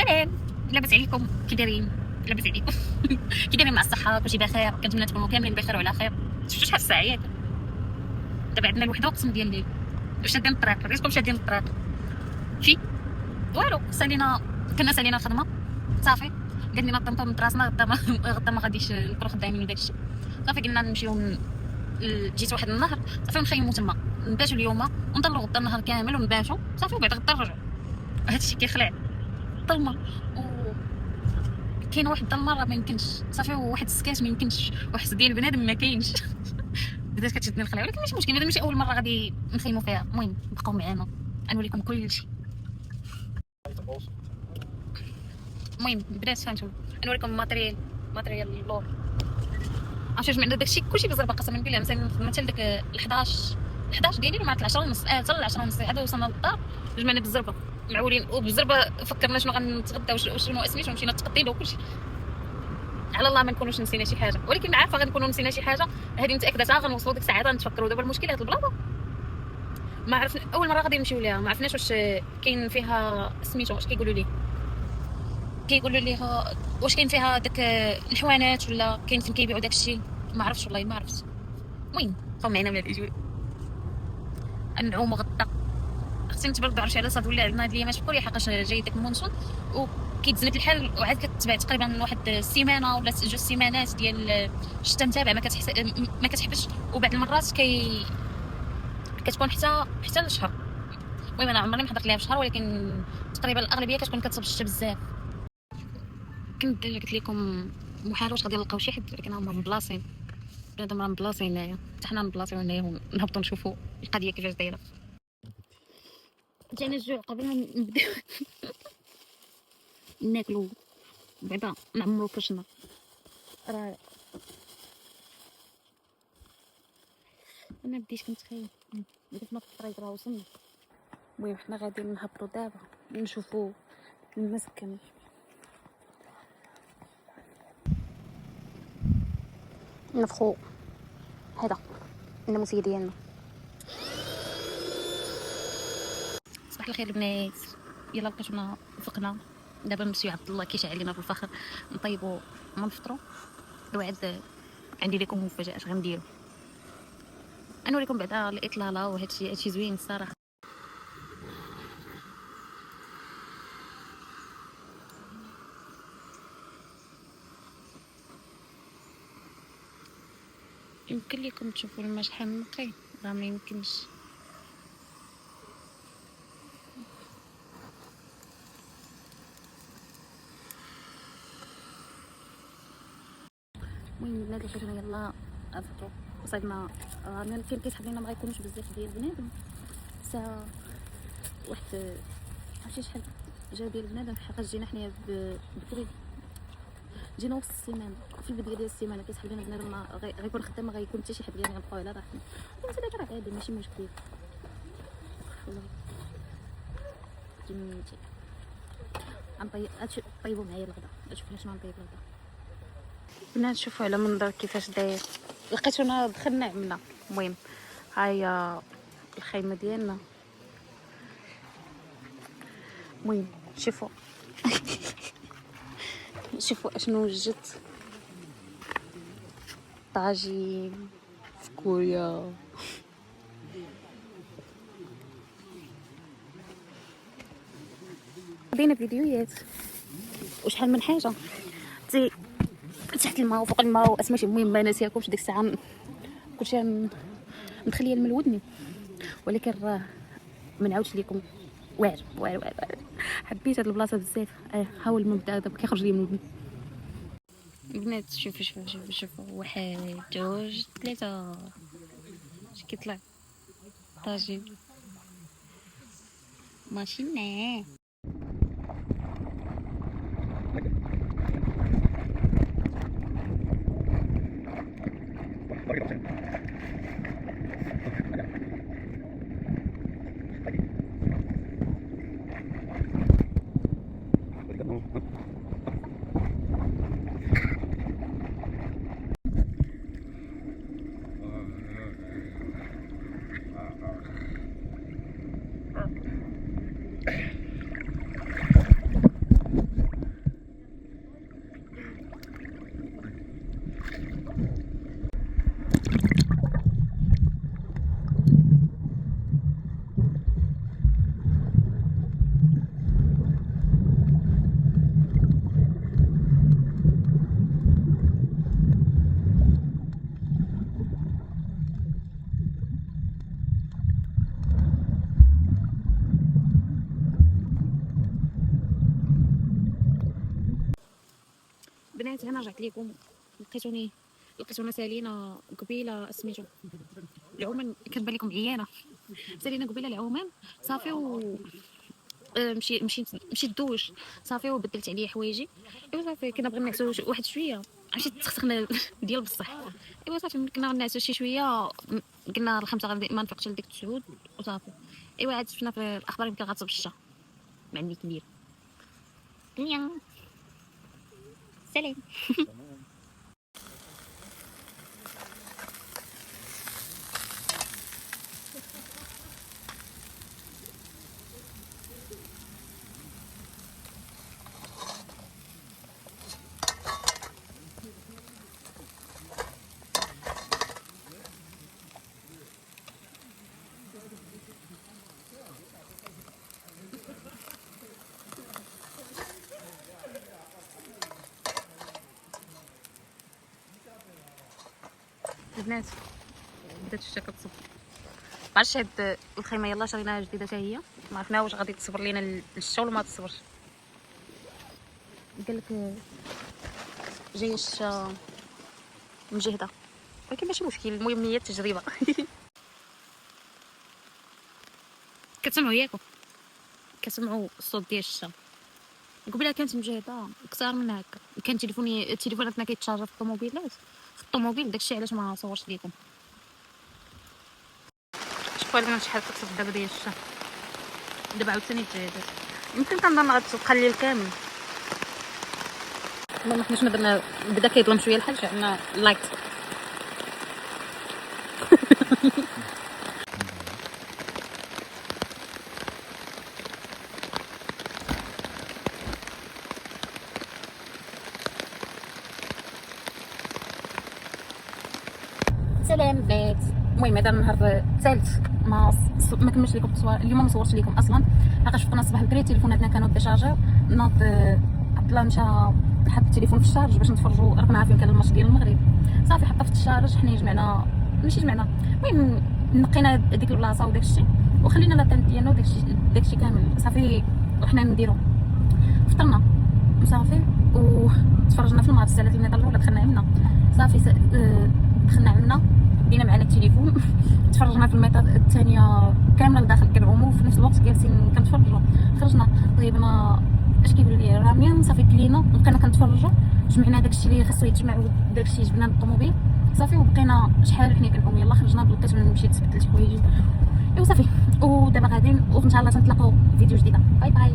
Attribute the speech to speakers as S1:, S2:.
S1: سلام، لاباس عليكم؟ كي دايرين؟ لاباس عليكم؟ كي دايرين مع الصحه؟ كلشي بخير؟ كنتمنى تكونوا كاملين بخير وعلى خير. شفتوا شحال الساعه ياك؟ دابا عندنا الوحده وقسم ديال الليل، شادين الطريق، ريتكم شادين الطريق في والو. كنا سالينا الخدمه صافي، قال لنا طمطم من راسنا غدا ما غاديش نكونوا خدامين وداك الشيء. صافي قلنا نمشيو جيت واحد النهار صافي نخيمو تما، نباتو اليوم ونضلوا غدا النهار كامل ونباتو صافي، وبعد غدا نرجعو. هادشي كيخلع الظلمه، كاين واحد الظلمه راه ما يمكنش صافي، وواحد السكات ما يمكنش، واحد ديال بنادم ما كاينش. بدات كتشدني الخلع، ولكن ماشي مشكل، هذا ماشي اول مره غادي نخيمو فيها. المهم بقاو معانا نوريكم كلشي. المهم بدات فهمتوا نوريكم ماتريال اللور. عرفتي جمعنا داكشي كلشي بزربه قسما بالله. مثلا حتى لداك 11 ديالي مع 10 ونص، حتى 10 ونص عاد وصلنا للدار جمعنا بالزربه معولين، وبالزربه فكرنا شنو غنتغداو وشنو سميتو، مشينا تقدينا وكلشي. على الله ما نكونوش نسينا شي حاجه، ولكن عارفه غنكونوا نسينا شي حاجه هذه متاكده حتى غنوصلوا ديك الساعه غنتفكروا. دابا المشكل هاد البلاصه ما عرفنا اول مره غادي نمشيو ليها، ما عرفناش واش كاين فيها سميتو، واش كيقولوا ليها واش كاين فيها داك الحوانات ولا كاين فين كيبيعوا داك الشيء، ما عرفتش والله ما عرفت. المهم بقاو معنا ولاد الاجوري نعوم غدا. خصني نتبردوا عرفتي على صاد ولا عندنا هاد الايامات شكون حقاش جاي داك المونسون وكيتزنت الحال، وعاد كتبع تقريبا واحد السيمانه ولا 2 سيمانات ديال الشتا متابع ما كتحبش، وبعض المرات كتكون حتى لشهر. المهم انا عمرني ما حضرت ليها بشهر، ولكن تقريبا الاغلبيه كتكون كتصب الشتا بزاف. كنت قلت لكم محال واش غادي نلقاو شي حد، ولكن هما مبلاصين بنادم، راه مبلاصين هنايا، حتى حنا مبلاصين هنايا ونهبطوا نشوفوا القضيه كيفاش دايره. جانا الجوع قبل ما نبداو ناكلو بعدا نعمرو كرشنا. راه انا بديت كنتخيل بديت في الطريق راه وصلنا. المهم حنا غادي نهبطوا دابا نشوفوا المسكن. نفخو هذا الناموسيه ديالنا. صباح الخير البنات، يلا لقيتونا فقنا دابا نمشيو عبد الله كيشعل علينا في الفخر نطيبوا ما نفطروا. الوعد عندي لكم مفاجات غنديرو، نوريكم بعدا الاطلاله وهادشي زوين الصراحه. يمكن لكم تشوفوا الماء شحال نقي، راه ما يمكنش. المهم البنات لقيتونا يلا افطروا وصلنا. كاين كيسحب لينا ما غيكونوش بزاف ديال بنادم، ساعه واحد عرفتي شحال جا ديال بنادم، حقاش جينا حنايا بكري، جينا وسط السيمانه في البدايه ديال السيمانه كيسحب لينا بنادم غيكون خدام، ما غيكون حتى شي حد ديالنا غنبقاو على راحتنا. وانت دابا راه عادي ماشي مشكل والله. جميتي طيبوا معايا الغدا، شوفوا شنو نطيب الغدا. بنات شوفوا على المنظر كيفاش داير، لقيتونا دخلنا عملنا. المهم هاهي الخيمه ديالنا. المهم شوفوا شوفوا اشنو وجدت، طاجين في كوريا. بدينا فيديوهات وشحال من حاجه تحت الماء وفوق الماء واسماشي. المهم ما ناسياكمش ديك الساعه كلشي متخليه من ودني، ولكن راه ما نعاودش لكم واعر. حبيت هاد البلاصه بزاف. ها هو المبدا دابا كيخرج لي من ودني. البنات شوفوا 1 2 3 اش كيطلع طاجين ماشينا. رجعت ليكم لقيتوني سالينا قبيله سميتو العومان، كتبان لكم عيانه. سالينا قبيله العومان صافي، و مشيت دوش صافي، وبدلت عليا حوايجي. ايوا صافي كنا بغينا نعسو واحد شويه، مشيت تسخسخنا ديال بصح. ايوا صافي كنا نعسو شي شويه، قلنا الخمسه غادي ما نفيقش لديك 9 وصافي. ايوا عاد شفنا في الاخبار يمكن غتصبش مع الني كبير. سلام. البنات بدات الشتا كتصب، معرفتش هاد الخيمه يلاه شريناها جديده حتى هي، ما عرفنا واش غادي تصبر لينا الشتا ولا ما تصبرش. قالك جايه الشتا مجهده، ولكن ماشي مشكل، المهم هي التجربه. كتسمعوا ياكم، كتسمعوا الصوت ديال الشتا. قبيله كانت مجهده اكثر من هكا، كان تليفوناتنا كيتشارجا في الطوموبيل داكشي علاش ما صورتش لكم. شوفوا لنا شحال كتصب دابا ديال الشتا، دابا عاوتاني تجهدات، يمكن كنظن غتبقى الليل كامل. ما حنا شنو درنا، بدا كيظلم شويه الحال، شعلنا لايت. سلام بنات. المهم هذا النهار الثالث ما كملتش لكم التصوير اليوم، ما صورتش لكم اصلا حقاش فقنا الصباح بكري تليفوناتنا كانوا ديشارجاو. ناض عبد الله مشى حط التليفون في الشارج باش نتفرجوا، راكم عارفين كان الماتش ديال المغرب. صافي حطها في الشارج، حنا جمعنا المهم نقينا ديك البلاصه وداك الشيء، وخلينا لاطين ديالنا وداك الشيء كامل. صافي وحنا نديرو فطرنا صافي، وتفرجنا في الماتش. سالات الميطه الاولى دخلنا عندنا صافي، دخلنا عندنا دينا معنا التليفون. تفرجنا في الميطه الثانيه كامله لداخل كنعوموا في نفس الوقت جالسين كنتفرجوا. خرجنا طيبنا اش كيقولوا لي راميان، صافي كلينا بقينا كنتفرجوا، جمعنا داكشي اللي خاصو يتجمع وداكشي جبنا للطوموبيل صافي، وبقينا شحال حنا كنعوم. يلاه خرجنا لقيت مشيت بدلت حوايجي، ايوا صافي ودابا غاديين، وان شاء الله تنتلاقاو فيديو جديده. باي باي.